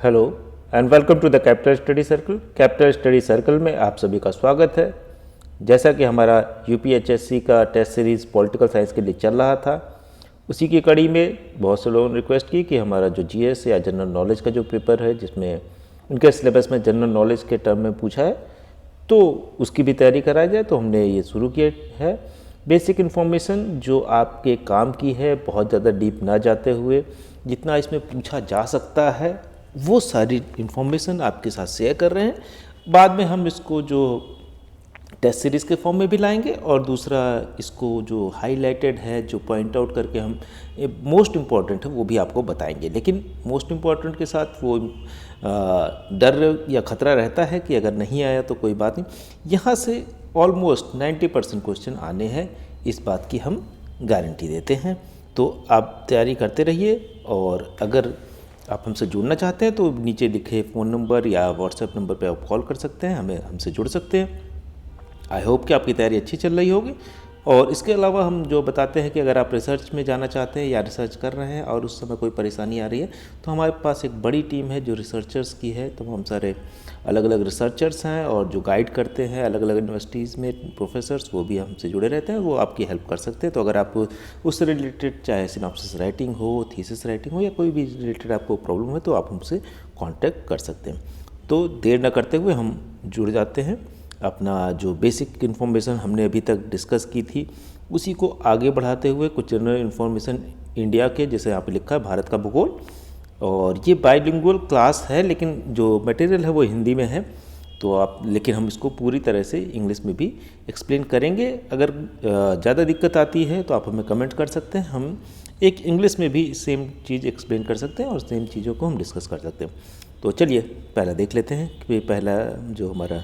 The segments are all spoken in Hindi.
Hello and welcome to the capital study circle. Capital study circle में आप सभी का स्वागत है। जैसा कि हमारा यूपीएचएससी का टेस्ट सीरीज़ पॉलिटिकल साइंस के लिए चल रहा था, उसी की कड़ी में बहुत से लोगों ने रिक्वेस्ट की कि हमारा जो जीएस या जनरल नॉलेज का जो पेपर है, जिसमें उनके सिलेबस में जनरल नॉलेज के टर्म में पूछा है, तो उसकी भी तैयारी कराई जाए। तो हमने ये शुरू किया है। बेसिक इन्फॉर्मेशन जो आपके काम की है, बहुत ज़्यादा डीप ना जाते हुए जितना इसमें पूछा जा सकता है वो सारी इन्फॉर्मेशन आपके साथ शेयर कर रहे हैं। बाद में हम इसको जो टेस्ट सीरीज़ के फॉर्म में भी लाएंगे, और दूसरा इसको जो हाईलाइटेड है, जो पॉइंट आउट करके हम मोस्ट इम्पॉर्टेंट है वो भी आपको बताएंगे। लेकिन मोस्ट इम्पॉर्टेंट के साथ वो डर या ख़तरा रहता है कि अगर नहीं आया तो कोई बात नहीं। यहाँ से ऑलमोस्ट 90% क्वेश्चन आने हैं, इस बात की हम गारंटी देते हैं। तो आप तैयारी करते रहिए, और अगर आप हमसे जुड़ना चाहते हैं तो नीचे लिखे फ़ोन नंबर या व्हाट्सएप नंबर पे आप कॉल कर सकते हैं, हमसे जुड़ सकते हैं। आई होप कि आपकी तैयारी अच्छी चल रही होगी। और इसके अलावा हम जो बताते हैं कि अगर आप रिसर्च में जाना चाहते हैं या रिसर्च कर रहे हैं और उस समय कोई परेशानी आ रही है, तो हमारे पास एक बड़ी टीम है जो रिसर्चर्स की है। तो हम सारे अलग अलग रिसर्चर्स हैं और जो गाइड करते हैं अलग अलग यूनिवर्सिटीज़ में प्रोफेसर्स, वो भी हमसे जुड़े रहते हैं, वो आपकी हेल्प कर सकते हैं। तो अगर आप उससे रिलेटेड चाहे सिनॉप्सिस राइटिंग हो, थीसिस राइटिंग हो, या कोई भी रिलेटेड आपको प्रॉब्लम है, तो आप हमसे कॉन्टैक्ट कर सकते हैं। तो देर न करते हुए हम जुड़ जाते हैं। अपना जो बेसिक इन्फॉर्मेशन हमने अभी तक डिस्कस की थी, उसी को आगे बढ़ाते हुए कुछ जनरल इन्फॉर्मेशन इंडिया के, जैसे यहाँ पे लिखा है भारत का भूगोल। और ये बाइलिंगुअल क्लास है, लेकिन जो मटेरियल है वो हिंदी में है। तो आप, लेकिन हम इसको पूरी तरह से इंग्लिश में भी एक्सप्लेन करेंगे। अगर ज़्यादा दिक्कत आती है तो आप हमें कमेंट कर सकते हैं, हम एक इंग्लिश में भी सेम चीज़ एक्सप्लेन कर सकते हैं और सेम चीज़ों को हम डिस्कस कर सकते हैं। तो चलिए पहला देख लेते हैं कि पहला जो हमारा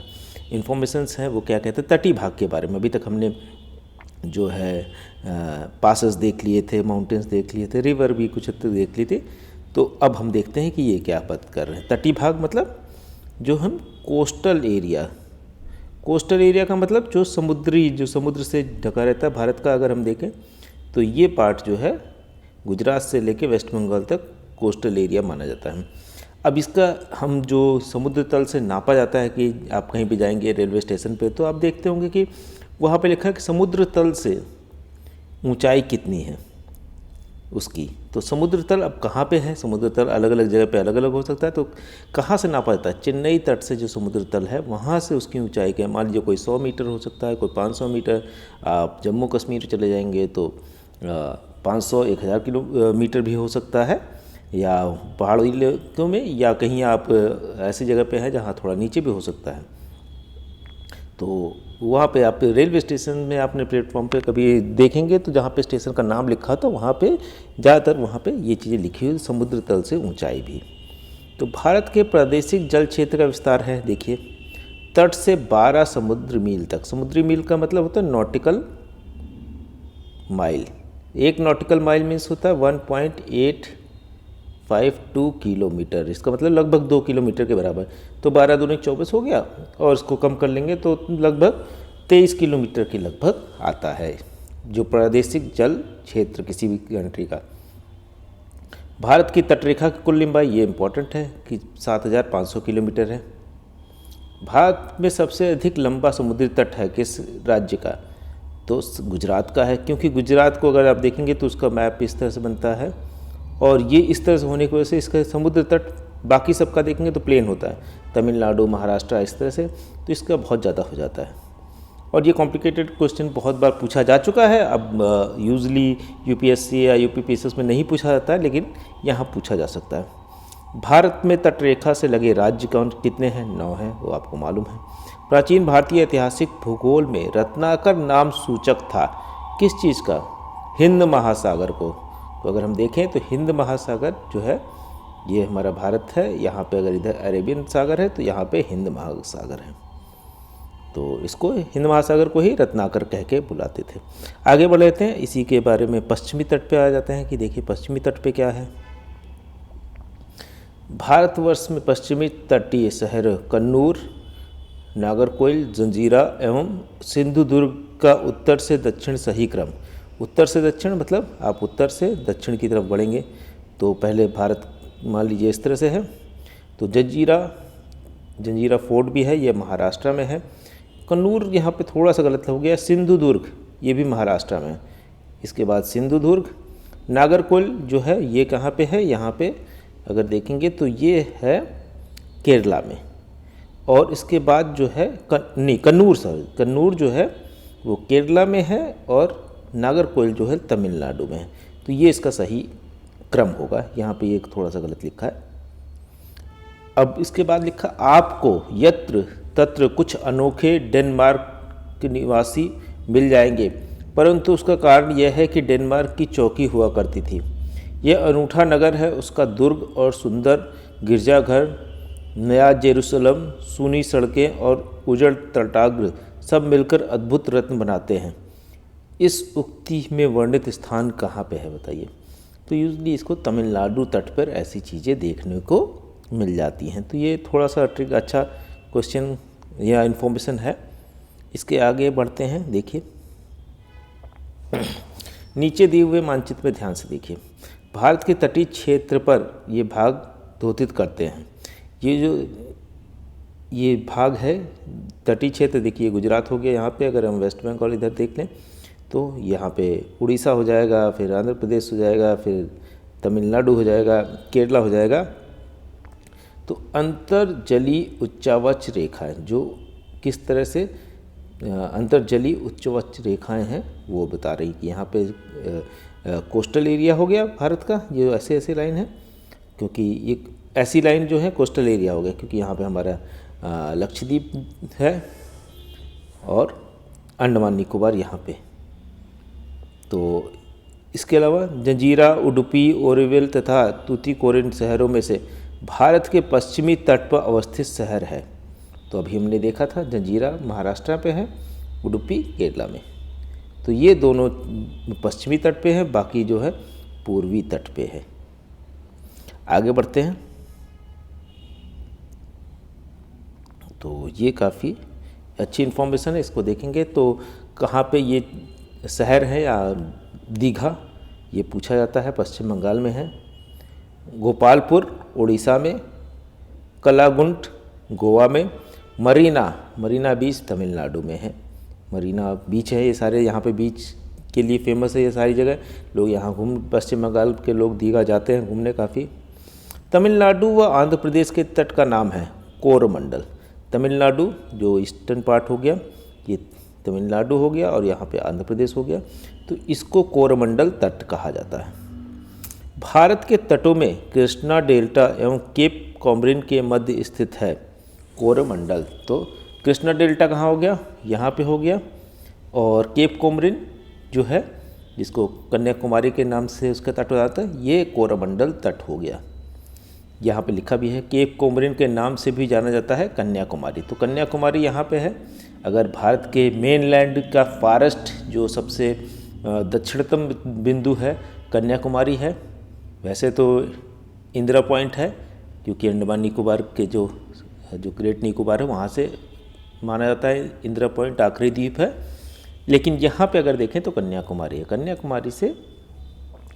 इन्फॉर्मेशंस है वो क्या कहते हैं तटीय भाग के बारे में। अभी तक हमने जो है पासेस देख लिए थे, माउंटेन्स देख लिए थे, रिवर भी कुछ हद तक देख लिए थे। तो अब हम देखते हैं कि ये क्या बात कर रहे हैं। तटीय भाग मतलब जो हम कोस्टल एरिया का मतलब जो समुद्र से ढका रहता है भारत का। अगर हम देखें तो ये पार्ट जो है गुजरात से लेके वेस्ट बंगाल तक कोस्टल एरिया माना जाता है। अब इसका हम जो समुद्र तल से नापा जाता है कि आप कहीं भी जाएंगे रेलवे स्टेशन पे, तो आप देखते होंगे कि वहाँ पे लिखा है कि समुद्र तल से ऊंचाई कितनी है उसकी। तो समुद्र तल अब कहाँ पे है, समुद्र तल अलग अलग जगह पे अलग अलग हो सकता है। तो कहाँ से नापा जाता है? चेन्नई तट से जो समुद्र तल है वहाँ से उसकी ऊंचाई क्या है। मान लीजिए कोई 100 मीटर हो सकता है, कोई 500 मीटर। आप जम्मू कश्मीर चले जाएंगे तो 500-1000 किलोमीटर भी हो सकता है, या पहाड़ी इलाकों में, या कहीं आप ऐसी जगह पे हैं जहाँ थोड़ा नीचे भी हो सकता है। तो वहाँ पे आप रेलवे स्टेशन में आपने प्लेटफॉर्म पे कभी देखेंगे तो जहाँ पे स्टेशन का नाम लिखा था वहाँ पे ज़्यादातर वहाँ पे ये चीज़ें लिखी हुई, समुद्र तल से ऊंचाई भी। तो भारत के प्रादेशिक जल क्षेत्र का विस्तार है, देखिए, तट से 12 समुद्र मील तक। समुद्री मील का मतलब होता है नॉटिकल माइल। एक नॉटिकल माइल मीन्स होता है 1.852 किलोमीटर। इसका मतलब लगभग 2 किलोमीटर के बराबर। तो 12 दूनी 24 हो गया, और इसको कम कर लेंगे तो लगभग 23 किलोमीटर के लगभग आता है जो प्रादेशिक जल क्षेत्र किसी भी कंट्री का। भारत की तटरेखा की कुल लंबाई, ये इम्पोर्टेंट है कि 7500 किलोमीटर है। भारत में सबसे अधिक लंबा समुद्री तट है किस राज्य का? तो गुजरात का है, क्योंकि गुजरात को अगर आप देखेंगे तो उसका मैप इस तरह से बनता है, और ये इस तरह से होने की वजह से इसका समुद्र तट, बाकी सबका देखेंगे तो प्लेन होता है, तमिलनाडु, महाराष्ट्र, इस तरह से, तो इसका बहुत ज़्यादा हो जाता है। और ये कॉम्प्लिकेटेड क्वेश्चन बहुत बार पूछा जा चुका है। अब यूजली यूपीएससी या यूपीपीएससी में नहीं पूछा जाता है, लेकिन यहाँ पूछा जा सकता है। भारत में तटरेखा से लगे राज्य कौन कितने हैं? 9 हैं, वो आपको मालूम है। प्राचीन भारतीय ऐतिहासिक भूगोल में रत्नाकर नाम सूचक था किस चीज़ का? हिंद महासागर को। तो अगर हम देखें तो हिंद महासागर जो है ये हमारा भारत है। यहाँ पे अगर इधर अरेबियन सागर है तो यहाँ पे हिंद महासागर है। तो इसको हिंद महासागर को ही रत्नाकर कह के बुलाते थे। आगे बढ़ लेते हैं, इसी के बारे में पश्चिमी तट पे आ जाते हैं कि देखिए पश्चिमी तट पे क्या है। भारतवर्ष में पश्चिमी तटीय शहर कन्नूर, नागरकोइल, जंजीरा एवं सिंधुदुर्ग का उत्तर से दक्षिण सही क्रम। उत्तर से दक्षिण मतलब आप उत्तर से दक्षिण की तरफ बढ़ेंगे तो पहले भारत मान लीजिए इस तरह से है, तो जंजीरा फोर्ट भी है, ये महाराष्ट्र में है। कन्नूर यहाँ पे थोड़ा सा गलत हो गया। सिंधुदुर्ग ये भी महाराष्ट्र में है। इसके बाद सिंधुदुर्ग। नागरकोइल जो है ये कहाँ पे है, यहाँ पे अगर देखेंगे तो ये है केरला में। और इसके बाद जो है कन्नूर जो है वो केरला में है और नागरकोइल जो है तमिलनाडु में है। तो ये इसका सही क्रम होगा। यहाँ पे एक थोड़ा सा गलत लिखा है। अब इसके बाद लिखा आपको यत्र तत्र कुछ अनोखे डेनमार्क के निवासी मिल जाएंगे, परंतु उसका कारण यह है कि डेनमार्क की चौकी हुआ करती थी। यह अनूठा नगर है, उसका दुर्ग और सुंदर गिरजाघर, नया जेरूसलम, सूनी सड़कें और उजड़ तटाग्र सब मिलकर अद्भुत रत्न बनाते हैं। इस उक्ति में वर्णित स्थान कहाँ पे है बताइए। तो यूजली इसको तमिलनाडु तट पर ऐसी चीज़ें देखने को मिल जाती हैं। तो ये थोड़ा सा ट्रिक अच्छा क्वेश्चन या इन्फॉर्मेशन है। इसके आगे बढ़ते हैं। देखिए नीचे दिए हुए मानचित्र में ध्यान से देखिए। भारत के तटीय क्षेत्र पर ये भाग द्योतित करते हैं। ये भाग है तटीय क्षेत्र। देखिए गुजरात हो गया यहाँ पे। अगर हम वेस्ट बंगाल इधर देख लें तो यहाँ पे उड़ीसा हो जाएगा, फिर आंध्र प्रदेश हो जाएगा, फिर तमिलनाडु हो जाएगा, केरला हो जाएगा। तो अंतर्जलीय उच्चावच रेखाएं जो किस तरह से अंतर्जलीय उच्चवच रेखाएं हैं वो बता रही कि यहाँ पे कोस्टल एरिया हो गया भारत का। ये ऐसे लाइन है, क्योंकि ये ऐसी लाइन जो है कोस्टल एरिया हो गया, क्योंकि यहाँ पे हमारा लक्षद्वीप है और अंडमान निकोबार यहाँ पे। तो इसके अलावा जंजीरा, उडुपी, ओरोविल तथा तूतीकोरिन शहरों में से भारत के पश्चिमी तट पर अवस्थित शहर है। तो अभी हमने देखा था जंजीरा महाराष्ट्र पे है, उडुपी केरला में। तो ये दोनों पश्चिमी तट पे है, बाकी जो है पूर्वी तट पे है। आगे बढ़ते हैं। तो ये काफ़ी अच्छी इन्फॉर्मेशन है, इसको देखेंगे तो कहाँ पे ये शहर है या दीघा ये पूछा जाता है, पश्चिम बंगाल में है। गोपालपुर उड़ीसा में, कलागुंट गोवा में, मरीना बीच तमिलनाडु में है। मरीना बीच है, ये सारे यहाँ पे बीच के लिए फेमस है ये सारी जगह। लोग यहाँ पश्चिम बंगाल के लोग दीघा जाते हैं घूमने काफ़ी। तमिलनाडु व आंध्र प्रदेश के तट का नाम है कोरोमंडल। तमिलनाडु जो ईस्टर्न पार्ट हो गया ये तमिलनाडु हो गया और यहाँ पे आंध्र प्रदेश हो गया, तो इसको कोरोमंडल तट कहा जाता है। भारत के तटों में कृष्णा डेल्टा एवं केप कॉमरिन के मध्य स्थित है कोरोमंडल। तो कृष्णा डेल्टा कहाँ हो गया, यहाँ पे हो गया। और केप कॉमरिन जो है जिसको कन्याकुमारी के नाम से उसका तट हो जाता है, ये कोरोमंडल तट हो गया। यहाँ पे लिखा भी है केप कॉमरिन के नाम से भी जाना जाता है कन्याकुमारी। तो कन्याकुमारी यहाँ पे है। अगर भारत के मेनलैंड का फारेस्ट जो सबसे दक्षिणतम बिंदु है कन्याकुमारी है। वैसे तो इंदिरा पॉइंट है, क्योंकि अंडमान निकोबार के जो ग्रेट निकोबार है वहाँ से माना जाता है इंदिरा पॉइंट आखिरी द्वीप है। लेकिन यहाँ पे अगर देखें तो कन्याकुमारी है। कन्याकुमारी से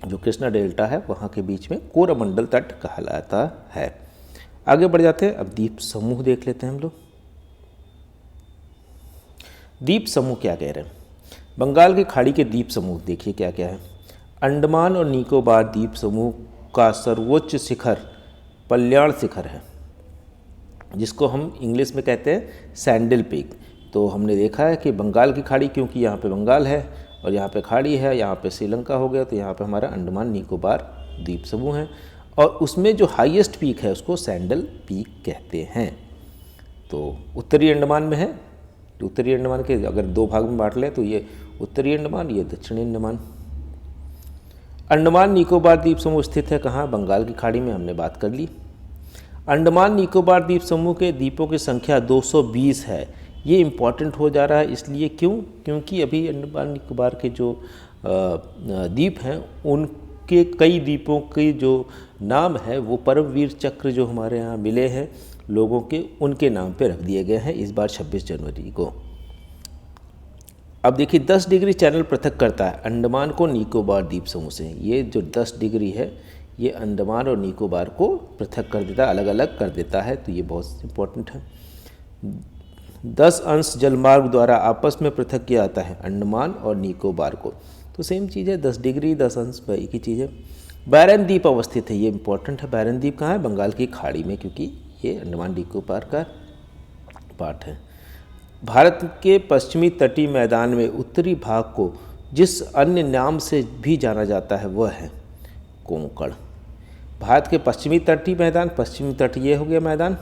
जो कृष्णा डेल्टा है वहाँ के बीच में कोरोमंडल तट कहलाता है। आगे बढ़ जाते हैं। अब द्वीप समूह देख लेते हैं हम लोग। द्वीप समूह क्या कह रहे हैं। बंगाल की खाड़ी के द्वीप समूह देखिए क्या क्या है। अंडमान और निकोबार द्वीप समूह का सर्वोच्च शिखर पल्याण शिखर है, जिसको हम इंग्लिश में कहते हैं सैंडल पीक। तो हमने देखा है कि बंगाल की खाड़ी, क्योंकि यहाँ पे बंगाल है और यहाँ पे खाड़ी है, यहाँ पे श्रीलंका हो गया, तो यहाँ पे हमारा अंडमान निकोबार द्वीप समूह है। और उसमें जो हाईएस्ट पीक है उसको सैंडल पीक कहते हैं। तो उत्तरी अंडमान में है। तो उत्तरी अंडमान के अगर दो भाग में बांट लें तो ये उत्तरी अंडमान, ये दक्षिणी अंडमान। अंडमान निकोबार द्वीप समूह स्थित है कहाँ, बंगाल की खाड़ी में, हमने बात कर ली। अंडमान निकोबार द्वीप समूह के द्वीपों की संख्या 220 है। ये इम्पॉर्टेंट हो जा रहा है इसलिए क्योंकि अभी अंडमान निकोबार के जो द्वीप हैं उनके कई द्वीपों के जो नाम है वो परमवीर चक्र जो हमारे यहाँ मिले हैं लोगों के, उनके नाम पे रख दिए गए हैं इस बार 26 जनवरी को। अब देखिए 10 डिग्री चैनल पृथक करता है अंडमान को निकोबार द्वीप समूह से। ये जो 10 डिग्री है ये अंडमान और निकोबार को पृथक कर देता है, अलग अलग कर देता है, तो ये बहुत इम्पोर्टेंट है। 10 अंश जलमार्ग द्वारा आपस में पृथक किया जाता है अंडमान और निकोबार को, तो सेम चीज़ है, 10 डिग्री 10 अंश एक ही चीज़ है। बैरन द्वीप अवस्थित है, ये इंपॉर्टेंट है। बैरन द्वीप कहाँ है? बंगाल की खाड़ी में, क्योंकि ये अंडमान निकोबार का पार्ट है। भारत के पश्चिमी तटीय मैदान में उत्तरी भाग को जिस अन्य नाम से भी जाना जाता है वह है कोंकण। भारत के पश्चिमी तटीय मैदान, पश्चिमी तट ये हो गया मैदान,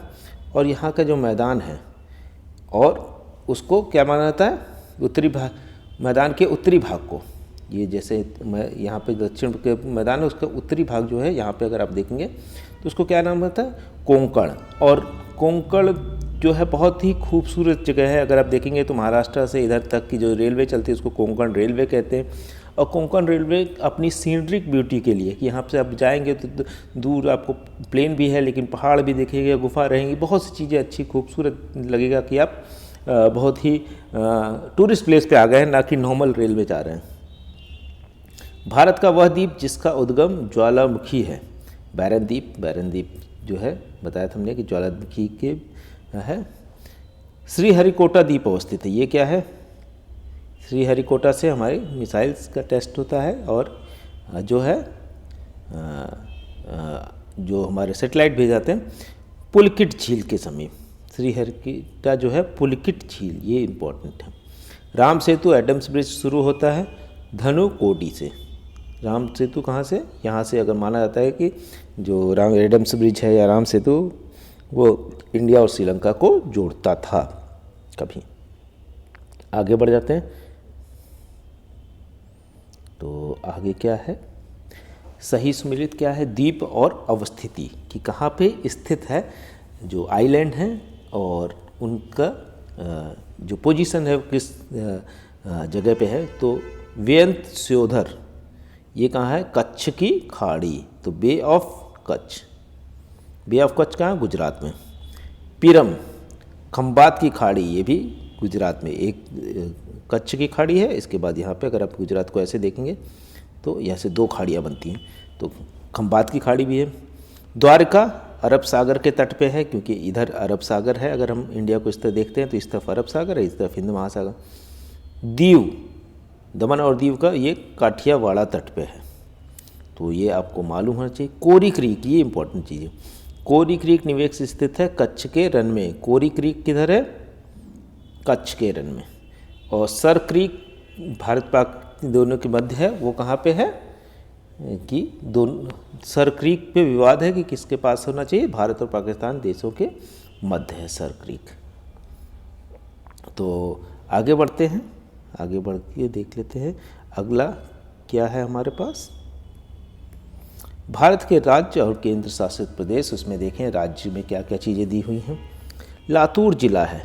और यहाँ का जो मैदान है और उसको क्या माना जाता है? उत्तरी भाग, मैदान के उत्तरी भाग को, ये जैसे यहाँ पे दक्षिण के मैदान है उसका उत्तरी भाग जो है यहाँ पे अगर आप देखेंगे तो उसको क्या नाम होता है? कोंकण। और कोंकण जो है बहुत ही खूबसूरत जगह है। अगर आप देखेंगे तो महाराष्ट्र से इधर तक की जो रेलवे चलती है उसको कोंकण रेलवे कहते हैं। और कोंकण रेलवे अपनी सीनरिक ब्यूटी के लिए, कि यहाँ से आप जाएंगे तो दूर आपको प्लेन भी है लेकिन पहाड़ भी दिखेगा, गुफा रहेंगी, बहुत सी चीज़ें अच्छी खूबसूरत लगेगा कि आप बहुत ही टूरिस्ट प्लेस पे आ गए हैं, ना कि नॉर्मल रेलवे जा रहे हैं। भारत का वह द्वीप जिसका उद्गम ज्वालामुखी है, बैरन द्वीप। बैरन द्वीप जो है बताया था हमने कि ज्वालामुखी के है। श्रीहरिकोटा द्वीप अवस्थित है, ये क्या है? श्रीहरिकोटा से हमारे मिसाइल्स का टेस्ट होता है, और जो है जो हमारे सैटेलाइट भेज जाते हैं पुलकित झील के समीप। श्रीहरिकोटा जो है पुलकित झील, ये इम्पोर्टेंट है। राम सेतु एडम्स ब्रिज शुरू होता है धनुकोटी से। राम सेतु कहाँ से? यहाँ से अगर माना जाता है कि जो राम एडम्स ब्रिज है या राम सेतु वो इंडिया और श्रीलंका को जोड़ता था कभी। आगे बढ़ जाते हैं, तो आगे क्या है? सही सुमेलित क्या है? द्वीप और अवस्थिति कि कहाँ पे स्थित है जो आइलैंड हैं और उनका जो पोजीशन है किस जगह पे है। तो व्यंत स्योधर ये कहाँ है? कच्छ की खाड़ी, तो bay of Kutch. Bay of Kutch कहाँ? गुजरात में। पिरम खंबात की खाड़ी, ये भी गुजरात में। एक कच्छ की खाड़ी है, इसके बाद यहाँ पे अगर आप गुजरात को ऐसे देखेंगे तो यहाँ से 2 खाड़ियाँ बनती हैं, तो खंबात की खाड़ी भी है। द्वारका अरब सागर के तट पे है, क्योंकि इधर अरब सागर है। अगर हम इंडिया को इस तरह देखते हैं तो इस तरफ अरब सागर है, इस तरफ हिंद महासागर। दीव, दमन और दीव का ये काठियावाड़ा तट पे है, तो ये आपको मालूम होना चाहिए। कोरी क्रीक, ये इंपॉर्टेंट चीज़ है। कोरी क्रीक निवेश स्थित है कच्छ के रन में। कोरी क्रीक किधर है? कच्छ के रन में। और सर क्रीक भारत पाक दोनों के मध्य है, वो कहाँ पे है? कि दोनों सर क्रीक पे विवाद है कि किसके पास होना चाहिए, भारत और पाकिस्तान देशों के मध्य है सर क्रीक। तो आगे बढ़ते हैं, आगे बढ़ के देख लेते हैं अगला क्या है हमारे पास। भारत के राज्य और केंद्र शासित प्रदेश, उसमें देखें राज्य में क्या क्या चीज़ें दी हुई हैं। लातूर जिला है,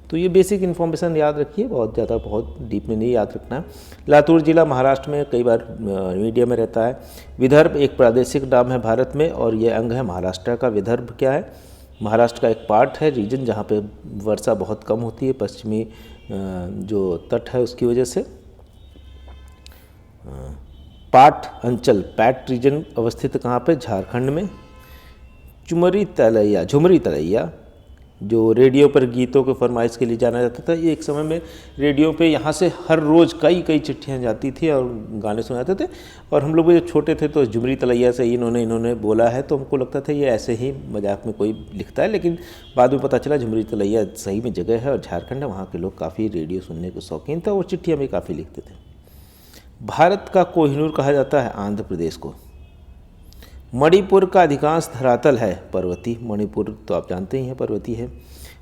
तो ये बेसिक इन्फॉर्मेशन याद रखिए, बहुत ज़्यादा बहुत डीप में नहीं याद रखना है। लातूर जिला महाराष्ट्र में, कई बार मीडिया में रहता है। विदर्भ एक प्रादेशिक नाम है भारत में और ये अंग है महाराष्ट्र का। विदर्भ क्या है? महाराष्ट्र का एक पार्ट है, रीजन, जहाँ पे वर्षा बहुत कम होती है, पश्चिमी जो तट है उसकी वजह से। पाट अंचल, पैट रीजन अवस्थित कहाँ पे? झारखंड में। झुमरी तलैया जो रेडियो पर गीतों के फरमाइश के लिए जाना जाता था। ये एक समय में रेडियो पे यहाँ से हर रोज़ कई चिट्ठियाँ जाती थी और गाने सुनाते थे। और हम लोग जब छोटे थे तो झुमरी तलैया से इन्होंने बोला है, तो हमको लगता था ये ऐसे ही मजाक में कोई लिखता है, लेकिन बाद में पता चला झुमरी तलैया सही में जगह है और झारखंड है, वहाँ के लोग काफ़ी रेडियो सुनने के शौकीन था और चिट्ठियाँ भी काफ़ी लिखते थे। भारत का कोहिनूर कहा जाता है आंध्र प्रदेश को। मणिपुर का अधिकांश धरातल है पर्वतीय। मणिपुर तो आप जानते ही हैं पर्वतीय है।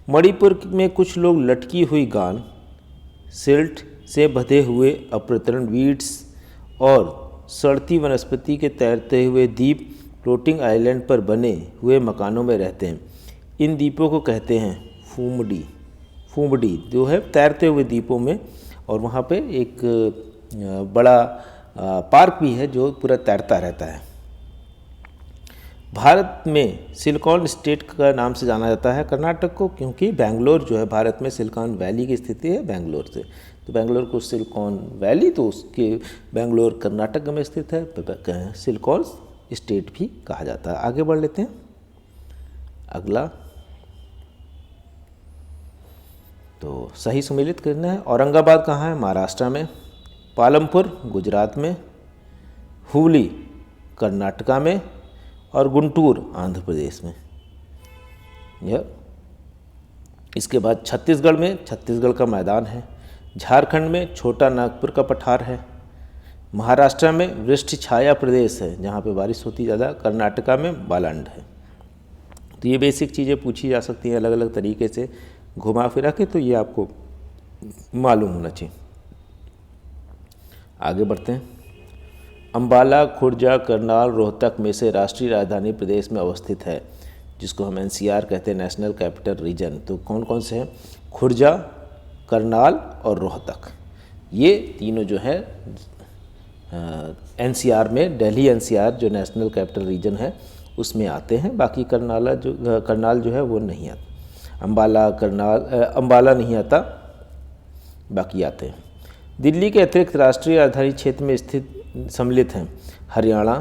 मणिपुर में कुछ लोग लटकी हुई गान, सिल्ट से बंधे हुए अपतरण वीड्स और सड़ती वनस्पति के तैरते हुए द्वीप, फ्लोटिंग आइलैंड पर बने हुए मकानों में रहते हैं। इन द्वीपों को कहते हैं फूमडी जो है तैरते हुए द्वीपों में। और वहाँ पे एक बड़ा पार्क भी है जो पूरा तैरता रहता है। भारत में सिलिकॉन स्टेट का नाम से जाना जाता है कर्नाटक को, क्योंकि बेंगलोर जो है भारत में सिलिकॉन वैली की स्थिति है बेंगलोर से, तो बेंगलोर को सिलिकॉन वैली, तो उसके बेंगलोर कर्नाटक में स्थित है। सिलिकॉन स्टेट भी कहा जाता है। आगे बढ़ लेते हैं अगला। तो सही सम्मिलित करना है। औरंगाबाद कहाँ है? महाराष्ट्र में। पालमपुर गुजरात में। हुबली कर्नाटका में। और गुंटूर आंध्र प्रदेश में। यह इसके बाद छत्तीसगढ़ में छत्तीसगढ़ का मैदान है। झारखंड में छोटा नागपुर का पठार है। महाराष्ट्र में वृष्टि छाया प्रदेश है जहाँ पे बारिश होती ज़्यादा। कर्नाटका में बालंड है। तो ये बेसिक चीज़ें पूछी जा सकती हैं अलग अलग तरीके से घुमा फिरा के, तो ये आपको मालूम होना चाहिए। आगे बढ़ते हैं। अंबाला खुर्जा करनाल रोहतक में से राष्ट्रीय राजधानी प्रदेश में अवस्थित है, जिसको हम एनसीआर कहते हैं, नेशनल कैपिटल रीजन। तो कौन कौन से हैं? खुर्जा, करनाल और रोहतक। ये तीनों जो है एनसीआर में, दिल्ली एनसीआर जो नेशनल कैपिटल रीजन है उसमें आते हैं। बाकी करनाल जो है वो नहीं आता। अंबाला नहीं आता, बाकी आते हैं। दिल्ली के अतिरिक्त राष्ट्रीय राजधानी क्षेत्र में स्थित सम्मिलित हैं हरियाणा,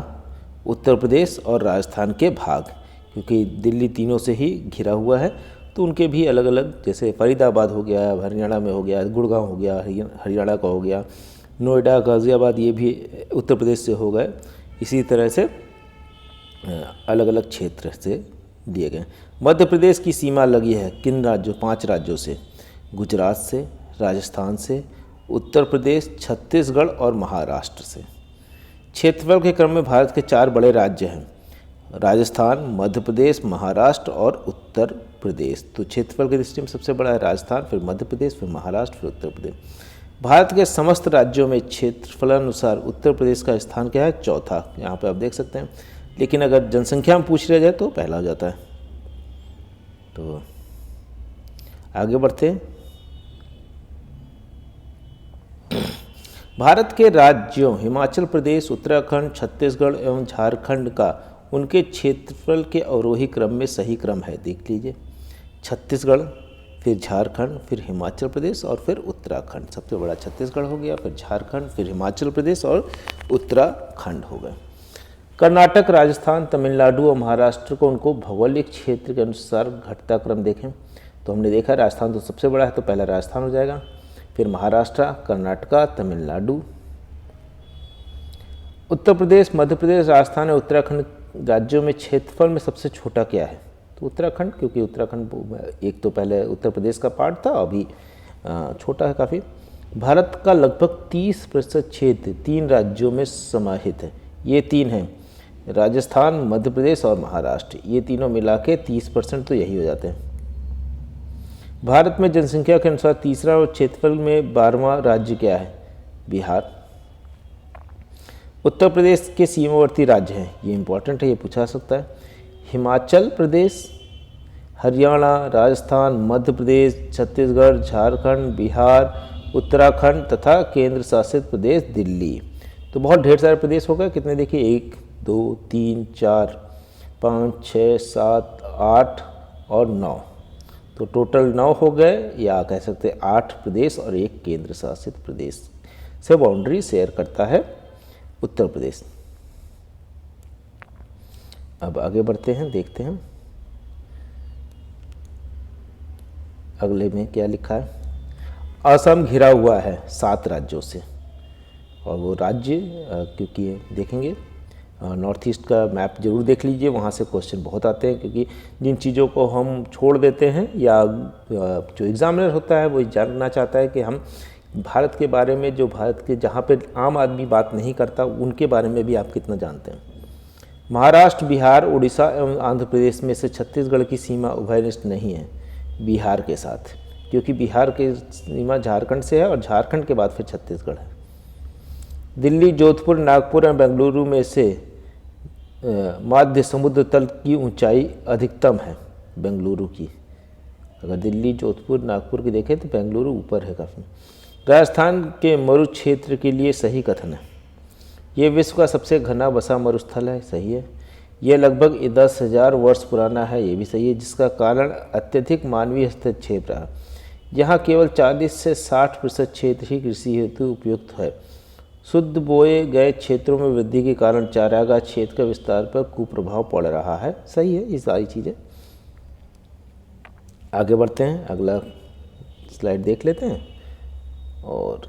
उत्तर प्रदेश और राजस्थान के भाग, क्योंकि दिल्ली तीनों से ही घिरा हुआ है तो उनके भी अलग अलग, जैसे फरीदाबाद हो गया हरियाणा में हो गया, गुड़गांव हो गया हरियाणा का हो गया, नोएडा गाज़ियाबाद ये भी उत्तर प्रदेश से हो गए। इसी तरह से अलग अलग क्षेत्र से दिए गए। मध्य प्रदेश की सीमा लगी है किन राज्यों? 5 राज्यों से, गुजरात से, राजस्थान से, उत्तर प्रदेश, छत्तीसगढ़ और महाराष्ट्र से। क्षेत्रफल के क्रम में भारत के 4 बड़े राज्य हैं, राजस्थान, मध्य प्रदेश, महाराष्ट्र और उत्तर प्रदेश। तो क्षेत्रफल की दृष्टि में सबसे बड़ा है राजस्थान, फिर मध्य प्रदेश, फिर महाराष्ट्र, फिर उत्तर प्रदेश। भारत के समस्त राज्यों में क्षेत्रफलानुसार उत्तर प्रदेश का स्थान क्या है? चौथा। यहाँ पे आप देख सकते हैं, लेकिन अगर जनसंख्या में पूछ लिया जाए तो पहला हो जाता है। तो आगे बढ़ते हैं। भारत के राज्यों हिमाचल प्रदेश, उत्तराखंड, छत्तीसगढ़ एवं झारखंड का उनके क्षेत्रफल के अवरोही क्रम में सही क्रम है। देख लीजिए, छत्तीसगढ़, फिर झारखंड, फिर हिमाचल प्रदेश और फिर उत्तराखंड। सबसे बड़ा छत्तीसगढ़ हो गया, फिर झारखंड, फिर हिमाचल प्रदेश और उत्तराखंड हो गए। कर्नाटक, राजस्थान, तमिलनाडु और महाराष्ट्र को उनको भौगोलिक क्षेत्र के अनुसार घटता क्रम देखें तो हमने देखा राजस्थान तो सबसे बड़ा है, तो पहला राजस्थान हो जाएगा, फिर महाराष्ट्र, कर्नाटका, तमिलनाडु, उत्तर प्रदेश, मध्य प्रदेश, राजस्थान और उत्तराखंड राज्यों में क्षेत्रफल में सबसे छोटा क्या है? तो उत्तराखंड, क्योंकि उत्तराखंड एक तो पहले उत्तर प्रदेश का पार्ट था, अभी छोटा है काफ़ी। भारत का लगभग 30% क्षेत्र 3 राज्यों में समाहित है। ये 3 हैं, राजस्थान, मध्य प्रदेश और महाराष्ट्र। ये तीनों मिला के 30% तो यही हो जाते हैं। भारत में जनसंख्या के अनुसार तीसरा और क्षेत्रफल में 12वां राज्य क्या है? बिहार। उत्तर प्रदेश के सीमावर्ती राज्य हैं, ये इंपॉर्टेंट है, ये पूछा सकता है। हिमाचल प्रदेश, हरियाणा, राजस्थान, मध्य प्रदेश, छत्तीसगढ़, झारखंड, बिहार, उत्तराखंड तथा केंद्र शासित प्रदेश दिल्ली। तो बहुत ढेर सारे प्रदेश हो गए। कितने देखिए? 1 2 3 4 5 6 7 8 और 9। तो टोटल 9 हो गए, या कह सकते हैं 8 प्रदेश और 1 केंद्र शासित प्रदेश से बाउंड्री शेयर करता है उत्तर प्रदेश। अब आगे बढ़ते हैं, देखते हैं अगले में क्या लिखा है। असम घिरा हुआ है 7 राज्यों से, और वो राज्य क्योंकि देखेंगे नॉर्थ ईस्ट का मैप जरूर देख लीजिए, वहाँ से क्वेश्चन बहुत आते हैं, क्योंकि जिन चीज़ों को हम छोड़ देते हैं या जो एग्जामिनर होता है वो जानना चाहता है कि हम भारत के बारे में, जो भारत के जहाँ पे आम आदमी बात नहीं करता, उनके बारे में भी आप कितना जानते हैं। महाराष्ट्र, बिहार, उड़ीसा एवं आंध्र प्रदेश में से छत्तीसगढ़ की सीमा उभयनिष्ठ नहीं है बिहार के साथ, क्योंकि बिहार की सीमा झारखंड से है और झारखंड के बाद फिर छत्तीसगढ़ है। दिल्ली, जोधपुर, नागपुर और बेंगलुरु में से मध्य समुद्र तल की ऊंचाई अधिकतम है बेंगलुरु की। अगर दिल्ली, जोधपुर, नागपुर की देखें तो बेंगलुरु ऊपर है काफ़ी। राजस्थान के मरु क्षेत्र के लिए सही कथन है। ये विश्व का सबसे घना बसा मरुस्थल है, सही है। यह लगभग 10,000 वर्ष पुराना है, ये भी सही है, जिसका कारण अत्यधिक मानवीय हस्तक्षेप रहा। यहाँ केवल 40 से 60% क्षेत्र ही कृषि हेतु उपयुक्त है शुद्ध बोए गए क्षेत्रों में वृद्धि के कारण चारागाह क्षेत्र का विस्तार पर कुप्रभाव पड़ रहा है। सही है ये सारी चीज़ें। आगे बढ़ते हैं, अगला स्लाइड देख लेते हैं। और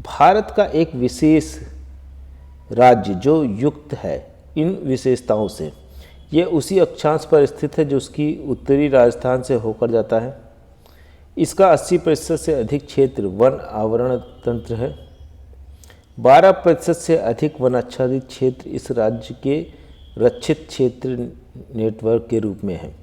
भारत का एक विशेष राज्य जो युक्त है इन विशेषताओं से, यह उसी अक्षांश पर स्थित है जो उसकी उत्तरी राजस्थान से होकर जाता है। इसका 80% से अधिक क्षेत्र वन आवरण तंत्र है। 12% से अधिक वन आच्छादित क्षेत्र इस राज्य के रक्षित क्षेत्र नेटवर्क के रूप में है।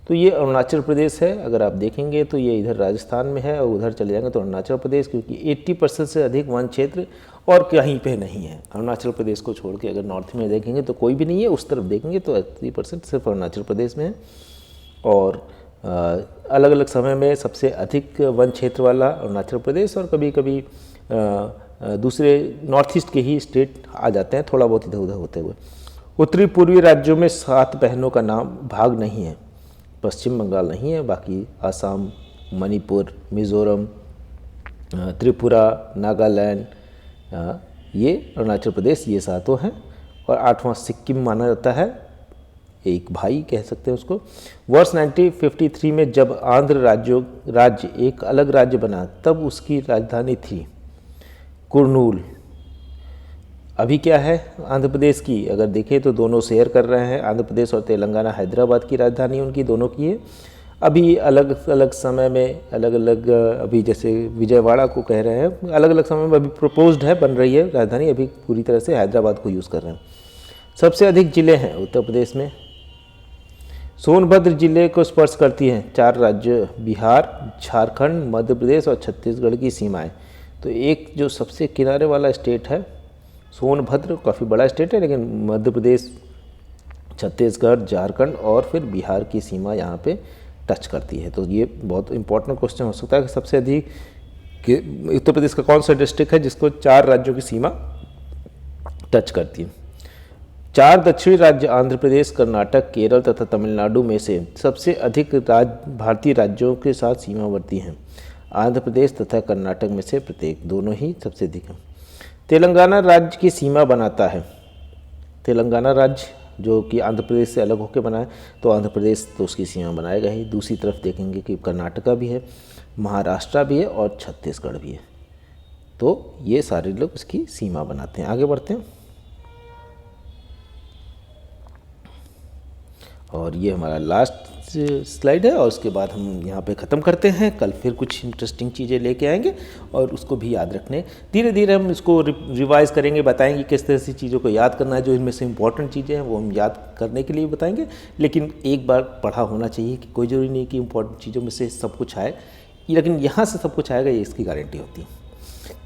तो ये अरुणाचल प्रदेश है। अगर आप देखेंगे तो ये इधर राजस्थान में है और उधर चले जाएंगे तो अरुणाचल प्रदेश, क्योंकि 80% से अधिक वन क्षेत्र और कहीं पे नहीं है। अरुणाचल प्रदेश को छोड़ के अगर नॉर्थ में देखेंगे तो कोई भी नहीं है, उस तरफ देखेंगे तो 80% सिर्फ अरुणाचल प्रदेश में है। और अलग अलग समय में सबसे अधिक वन क्षेत्र वाला अरुणाचल प्रदेश, और कभी कभी दूसरे नॉर्थ ईस्ट के ही स्टेट आ जाते हैं थोड़ा बहुत इधर उधर होते हुए। उत्तरी पूर्वी राज्यों में 7 बहनों का नाम भाग नहीं है। पश्चिम बंगाल नहीं है, बाकी असम, मणिपुर, मिज़ोरम, त्रिपुरा, नागालैंड, ये अरुणाचल प्रदेश, ये 7 हैं। और 8वां सिक्किम माना जाता है, एक भाई कह सकते हैं उसको। वर्ष 1953 में जब आंध्र राज्य एक अलग राज्य बना तब उसकी राजधानी थी कुर्नूल। अभी क्या है आंध्र प्रदेश की, अगर देखें तो दोनों शेयर कर रहे हैं, आंध्र प्रदेश और तेलंगाना हैदराबाद की राजधानी उनकी दोनों की है। अभी अलग अलग समय में अलग अलग, अभी जैसे विजयवाड़ा को कह रहे हैं, अलग अलग समय में अभी प्रपोज्ड है, बन रही है राजधानी, अभी पूरी तरह से हैदराबाद को यूज़ कर रहे हैं। सबसे अधिक जिले हैं उत्तर प्रदेश में। सोनभद्र जिले को स्पर्श करती हैं 4 राज्य बिहार, झारखंड, मध्य प्रदेश और छत्तीसगढ़ की सीमाएं। तो एक जो सबसे किनारे वाला स्टेट है सोनभद्र, काफ़ी बड़ा स्टेट है, लेकिन मध्य प्रदेश, छत्तीसगढ़, झारखंड और फिर बिहार की सीमा यहाँ पे टच करती है। तो ये बहुत इंपॉर्टेंट क्वेश्चन हो सकता है कि सबसे अधिक उत्तर प्रदेश का कौन सा डिस्ट्रिक्ट है जिसको 4 राज्यों की सीमा टच करती है। 4 दक्षिणी राज्य आंध्र प्रदेश, कर्नाटक, केरल तथा तमिलनाडु में से सबसे अधिक भारतीय राज्यों के साथ सीमावर्ती हैं। आंध्र प्रदेश तथा कर्नाटक में से प्रत्येक, दोनों ही सबसे अधिक हैं। तेलंगाना राज्य की सीमा बनाता है। तेलंगाना राज्य जो कि आंध्र प्रदेश से अलग होकर बना है, तो आंध्र प्रदेश तो उसकी सीमा बनाएगा ही। दूसरी तरफ देखेंगे कि कर्नाटका भी है, महाराष्ट्र भी है और छत्तीसगढ़ भी है। तो ये सारे लोग उसकी सीमा बनाते हैं। आगे बढ़ते हैं। और ये हमारा लास्ट स्लाइड है और उसके बाद हम यहाँ पे ख़त्म करते हैं। कल फिर कुछ इंटरेस्टिंग चीज़ें लेके आएंगे और उसको भी याद रखने, धीरे धीरे हम इसको रिवाइज़ करेंगे, बताएंगे किस तरह से चीज़ों को याद करना है। जो इनमें से इंपॉर्टेंट चीज़ें हैं वो हम याद करने के लिए बताएंगे, लेकिन एक बार पढ़ा होना चाहिए कि कोई ज़रूरी नहीं कि इंपॉर्टेंट चीज़ों में से सब कुछ आए, लेकिन यहाँ से सब कुछ आएगा ये इसकी गारंटी होती है।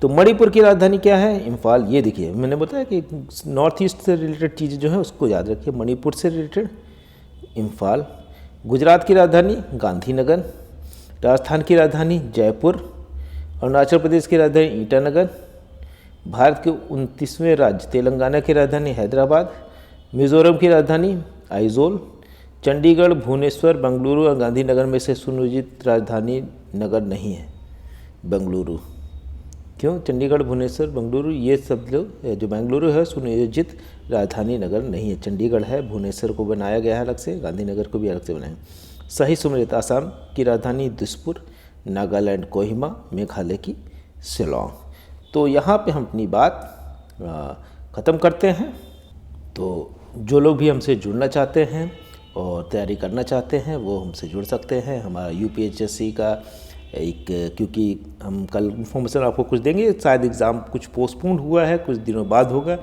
तो मणिपुर की राजधानी क्या है? इम्फाल। ये देखिए मैंने बताया कि नॉर्थ ईस्ट से रिलेटेड चीज़ें जो हैं उसको याद रखिए। मणिपुर से रिलेटेड इम्फाल। गुजरात की राजधानी गांधीनगर। राजस्थान की राजधानी जयपुर। अरुणाचल प्रदेश की राजधानी ईटानगर। भारत के 29वें राज्य तेलंगाना की राजधानी हैदराबाद। मिजोरम की राजधानी आइजोल। चंडीगढ़, भुवनेश्वर, बेंगलुरु और गांधीनगर में से सुनियोजित राजधानी नगर नहीं है बेंगलुरु। क्यों? चंडीगढ़, भुवनेश्वर, बेंगलुरु, ये सब लोग, जो बेंगलुरु है सुनियोजित राजधानी नगर नहीं है। चंडीगढ़ है, भुवनेश्वर को बनाया गया है अलग से, गांधीनगर को भी अलग से बनाया। सही सुमेलित। आसाम की राजधानी दिसपुर। नागालैंड कोहिमा। मेघालय की शिलोंग। तो यहाँ पे हम अपनी बात ख़त्म करते हैं। तो जो लोग भी हमसे जुड़ना चाहते हैं और तैयारी करना चाहते हैं वो हमसे जुड़ सकते हैं। हमारा यूपीएचएससी का एक, क्योंकि हम कल इन्फॉर्मेशन आपको कुछ देंगे, शायद एग्ज़ाम कुछ पोस्टपोन हुआ है, कुछ दिनों बाद होगा,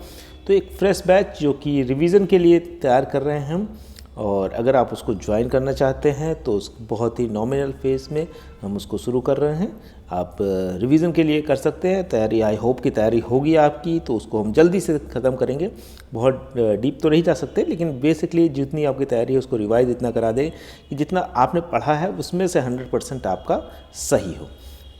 तो एक फ्रेश बैच जो कि रिवीजन के लिए तैयार कर रहे हैं हम। और अगर आप उसको ज्वाइन करना चाहते हैं तो उस बहुत ही नॉमिनल फेज में हम उसको शुरू कर रहे हैं। आप रिवीजन के लिए कर सकते हैं तैयारी। आई होप की तैयारी होगी आपकी, तो उसको हम जल्दी से ख़त्म करेंगे। बहुत डीप तो नहीं जा सकते, लेकिन बेसिकली जितनी आपकी तैयारी है उसको रिवाइज इतना करा दें कि जितना आपने पढ़ा है उसमें से 100% आपका सही हो।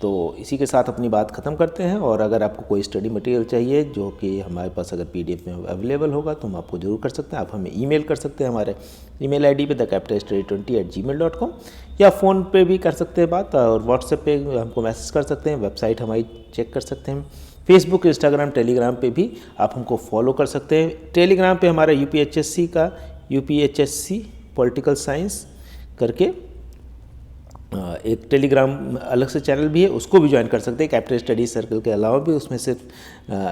तो इसी के साथ अपनी बात ख़त्म करते हैं। और अगर आपको कोई स्टडी मटेरियल चाहिए जो कि हमारे पास अगर PDF में अवेलेबल होगा तो हम आपको ज़रूर कर सकते हैं। आप हमें ईमेल कर सकते हैं हमारे ईमेल ID पे thecapitalstudy20@gmail.com, या फ़ोन पे भी कर सकते हैं बात, और व्हाट्सएप पे हमको मैसेज कर सकते हैं, वेबसाइट हमारी चेक कर सकते हैं, फेसबुक, इंस्टाग्राम, टेलीग्राम पे भी आप हमको फॉलो कर सकते हैं। टेलीग्राम पे हमारा UPHSC पॉलिटिकल साइंस करके एक टेलीग्राम अलग से चैनल भी है, उसको भी ज्वाइन कर सकते हैं। कैपिटल स्टडी सर्कल के अलावा भी उसमें सिर्फ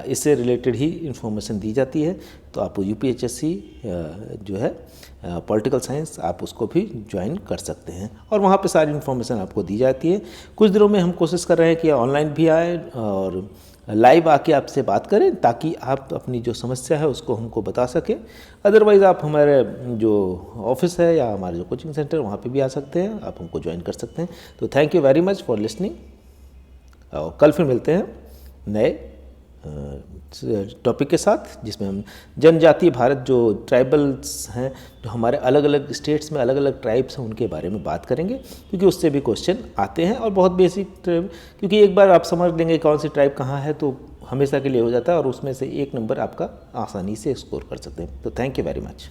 इससे रिलेटेड ही इन्फॉर्मेशन दी जाती है। तो आप UPHSC जो है पॉलिटिकल साइंस, आप उसको भी ज्वाइन कर सकते हैं, और वहाँ पे सारी इन्फॉर्मेशन आपको दी जाती है। कुछ दिनों में हम कोशिश कर रहे हैं कि ऑनलाइन भी आए और लाइव आके आपसे बात करें, ताकि आप अपनी जो समस्या है उसको हमको बता सकें। अदरवाइज़ आप हमारे जो ऑफिस है या हमारे जो कोचिंग सेंटर वहाँ पे भी आ सकते हैं, आप हमको ज्वाइन कर सकते हैं। तो thank you very much for listening. और कल फिर मिलते हैं नए टॉपिक के साथ, जिसमें हम जनजातीय भारत, जो ट्राइबल्स हैं, जो हमारे अलग अलग स्टेट्स में अलग अलग ट्राइब्स हैं, उनके बारे में बात करेंगे, क्योंकि उससे भी क्वेश्चन आते हैं। और बहुत बेसिक ट्राइब, क्योंकि एक बार आप समझ लेंगे कौन सी ट्राइब कहाँ है तो हमेशा के लिए हो जाता है, और उसमें से 1 नंबर आपका आसानी से स्कोर कर सकते हैं। तो थैंक यू वेरी मच।